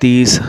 30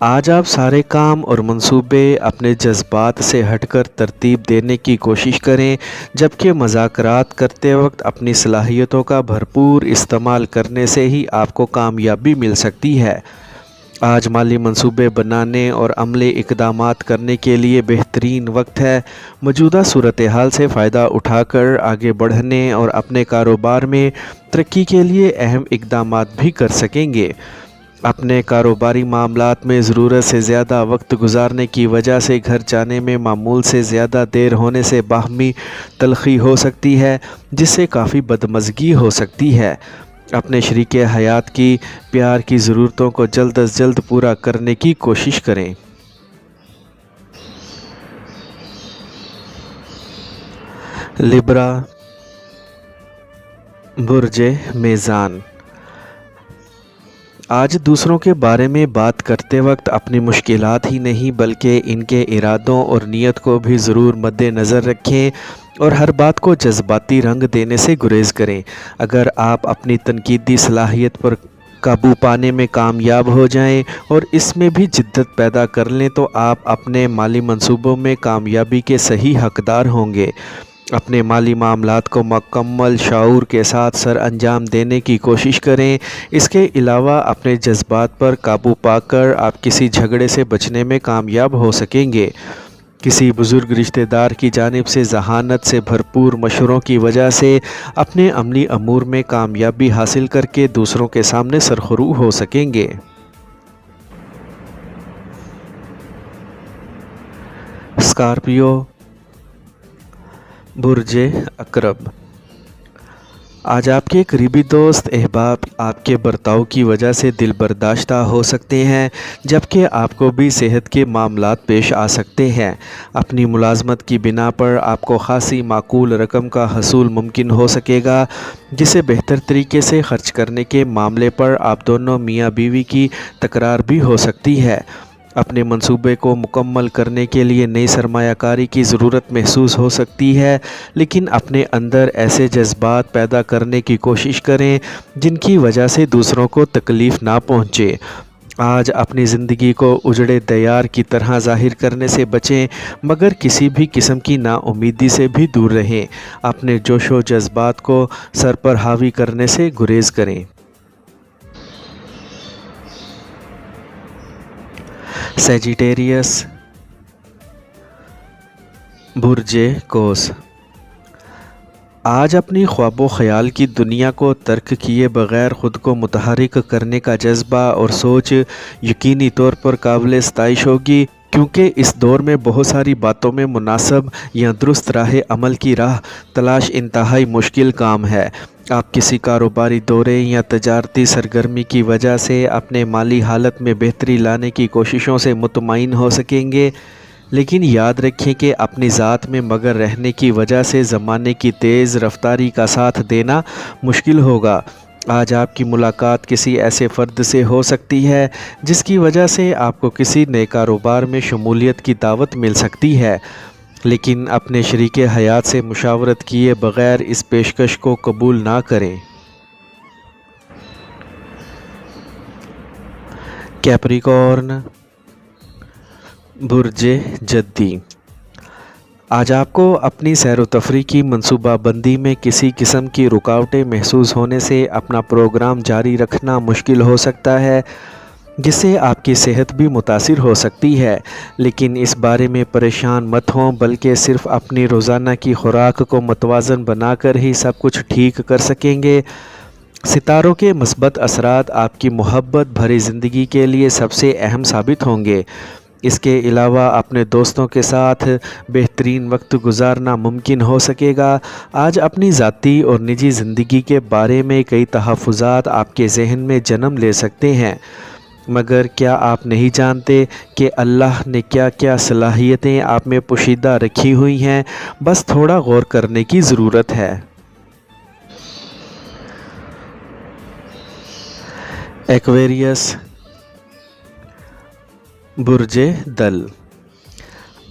آج آپ سارے کام اور منصوبے اپنے جذبات سے ہٹ کر ترتیب دینے کی کوشش کریں، جبکہ مذاکرات کرتے وقت اپنی صلاحیتوں کا بھرپور استعمال کرنے سے ہی آپ کو کامیابی مل سکتی ہے۔ آج مالی منصوبے بنانے اور عملی اقدامات کرنے کے لیے بہترین وقت ہے۔ موجودہ صورتحال سے فائدہ اٹھا کر آگے بڑھنے اور اپنے کاروبار میں ترقی کے لیے اہم اقدامات بھی کر سکیں گے۔ اپنے کاروباری معاملات میں ضرورت سے زیادہ وقت گزارنے کی وجہ سے گھر جانے میں معمول سے زیادہ دیر ہونے سے باہمی تلخی ہو سکتی ہے، جس سے کافی بدمزگی ہو سکتی ہے۔ اپنے شریک حیات کی پیار کی ضرورتوں کو جلد از جلد پورا کرنے کی کوشش کریں۔ لبرا، برج میزان۔ آج دوسروں کے بارے میں بات کرتے وقت اپنی مشکلات ہی نہیں بلکہ ان کے ارادوں اور نیت کو بھی ضرور مد نظر رکھیں اور ہر بات کو جذباتی رنگ دینے سے گریز کریں۔ اگر آپ اپنی تنقیدی صلاحیت پر قابو پانے میں کامیاب ہو جائیں اور اس میں بھی جدت پیدا کر لیں تو آپ اپنے مالی منصوبوں میں کامیابی کے صحیح حقدار ہوں گے۔ اپنے مالی معاملات کو مکمل شعور کے ساتھ سر انجام دینے کی کوشش کریں۔ اس کے علاوہ اپنے جذبات پر قابو پا کر آپ کسی جھگڑے سے بچنے میں کامیاب ہو سکیں گے۔ کسی بزرگ رشتہ دار کی جانب سے ذہانت سے بھرپور مشوروں کی وجہ سے اپنے عملی امور میں کامیابی حاصل کر کے دوسروں کے سامنے سرخرو ہو سکیں گے۔ اسکارپیو، برج عقرب۔ آج آپ کے قریبی دوست احباب آپ کے برتاؤ کی وجہ سے دل برداشتہ ہو سکتے ہیں، جبکہ آپ کو بھی صحت کے معاملات پیش آ سکتے ہیں۔ اپنی ملازمت کی بنا پر آپ کو خاصی معقول رقم کا حصول ممکن ہو سکے گا، جسے بہتر طریقے سے خرچ کرنے کے معاملے پر آپ دونوں میاں بیوی کی تکرار بھی ہو سکتی ہے۔ اپنے منصوبے کو مکمل کرنے کے لیے نئی سرمایہ کاری کی ضرورت محسوس ہو سکتی ہے، لیکن اپنے اندر ایسے جذبات پیدا کرنے کی کوشش کریں جن کی وجہ سے دوسروں کو تکلیف نہ پہنچے۔ آج اپنی زندگی کو اجڑے دیار کی طرح ظاہر کرنے سے بچیں، مگر کسی بھی قسم کی نا امیدی سے بھی دور رہیں۔ اپنے جوش و جذبات کو سر پر حاوی کرنے سے گریز کریں۔ سیجیٹیریس، برج قوس۔ آج اپنی خواب و خیال کی دنیا کو ترک کیے بغیر خود کو متحرک کرنے کا جذبہ اور سوچ یقینی طور پر قابل ستائش ہوگی، کیونکہ اس دور میں بہت ساری باتوں میں مناسب یا درست راہ عمل کی راہ تلاش انتہائی مشکل کام ہے۔ آپ کسی کاروباری دورے یا تجارتی سرگرمی کی وجہ سے اپنے مالی حالت میں بہتری لانے کی کوششوں سے مطمئن ہو سکیں گے، لیکن یاد رکھیں کہ اپنی ذات میں مگر رہنے کی وجہ سے زمانے کی تیز رفتاری کا ساتھ دینا مشکل ہوگا۔ آج آپ کی ملاقات کسی ایسے فرد سے ہو سکتی ہے جس کی وجہ سے آپ کو کسی نئے کاروبار میں شمولیت کی دعوت مل سکتی ہے، لیکن اپنے شریک حیات سے مشاورت کیے بغیر اس پیشکش کو قبول نہ کریں۔ کیپریکارن، برج جدی۔ آج آپ کو اپنی سیر و تفریح کی منصوبہ بندی میں کسی قسم کی رکاوٹیں محسوس ہونے سے اپنا پروگرام جاری رکھنا مشکل ہو سکتا ہے، جس سے آپ کی صحت بھی متاثر ہو سکتی ہے، لیکن اس بارے میں پریشان مت ہوں بلکہ صرف اپنی روزانہ کی خوراک کو متوازن بنا کر ہی سب کچھ ٹھیک کر سکیں گے۔ ستاروں کے مثبت اثرات آپ کی محبت بھری زندگی کے لیے سب سے اہم ثابت ہوں گے۔ اس کے علاوہ اپنے دوستوں کے ساتھ بہترین وقت گزارنا ممکن ہو سکے گا۔ آج اپنی ذاتی اور نجی زندگی کے بارے میں کئی تحفظات آپ کے ذہن میں جنم لے سکتے ہیں، مگر کیا آپ نہیں جانتے کہ اللہ نے کیا کیا صلاحیتیں آپ میں پوشیدہ رکھی ہوئی ہیں؟ بس تھوڑا غور کرنے کی ضرورت ہے۔ ایکویریس، برج دل۔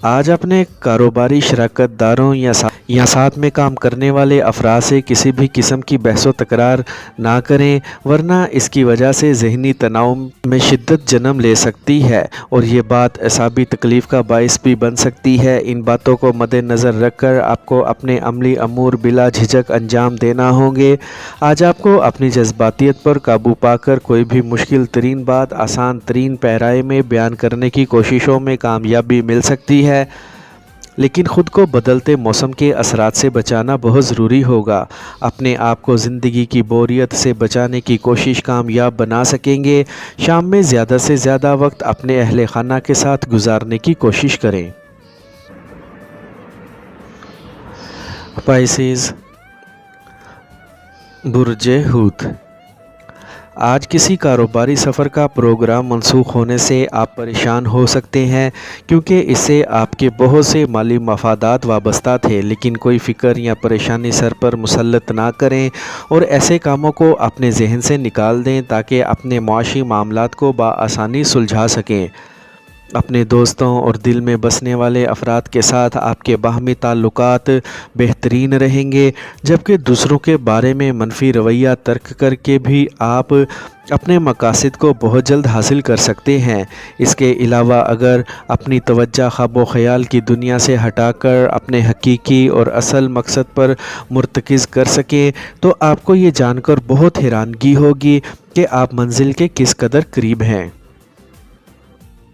آج اپنے کاروباری شراکت داروں یا ساتھ میں کام کرنے والے افراد سے کسی بھی قسم کی بحث و تکرار نہ کریں، ورنہ اس کی وجہ سے ذہنی تناؤ میں شدت جنم لے سکتی ہے اور یہ بات اعصابی تکلیف کا باعث بھی بن سکتی ہے۔ ان باتوں کو مد نظر رکھ کر آپ کو اپنے عملی امور بلا جھجک انجام دینا ہوں گے۔ آج آپ کو اپنی جذباتیت پر قابو پا کر کوئی بھی مشکل ترین بات آسان ترین پیرائے میں بیان کرنے کی کوششوں میں کامیابی مل سکتی ہے، لیکن خود کو بدلتے موسم کے اثرات سے بچانا بہت ضروری ہوگا۔ اپنے آپ کو زندگی کی بوریت سے بچانے کی کوشش کامیاب بنا سکیں گے۔ شام میں زیادہ سے زیادہ وقت اپنے اہل خانہ کے ساتھ گزارنے کی کوشش کریں۔ پائسیز، برج حوت، آج کسی کاروباری سفر کا پروگرام منسوخ ہونے سے آپ پریشان ہو سکتے ہیں، کیونکہ اس سے آپ کے بہت سے مالی مفادات وابستہ تھے، لیکن کوئی فکر یا پریشانی سر پر مسلط نہ کریں اور ایسے کاموں کو اپنے ذہن سے نکال دیں تاکہ اپنے معاشی معاملات کو بآسانی سلجھا سکیں۔ اپنے دوستوں اور دل میں بسنے والے افراد کے ساتھ آپ کے باہمی تعلقات بہترین رہیں گے، جبکہ دوسروں کے بارے میں منفی رویہ ترک کر کے بھی آپ اپنے مقاصد کو بہت جلد حاصل کر سکتے ہیں۔ اس کے علاوہ اگر اپنی توجہ خواب و خیال کی دنیا سے ہٹا کر اپنے حقیقی اور اصل مقصد پر مرتکز کر سکیں تو آپ کو یہ جان کر بہت حیرانگی ہوگی کہ آپ منزل کے کس قدر قریب ہیں۔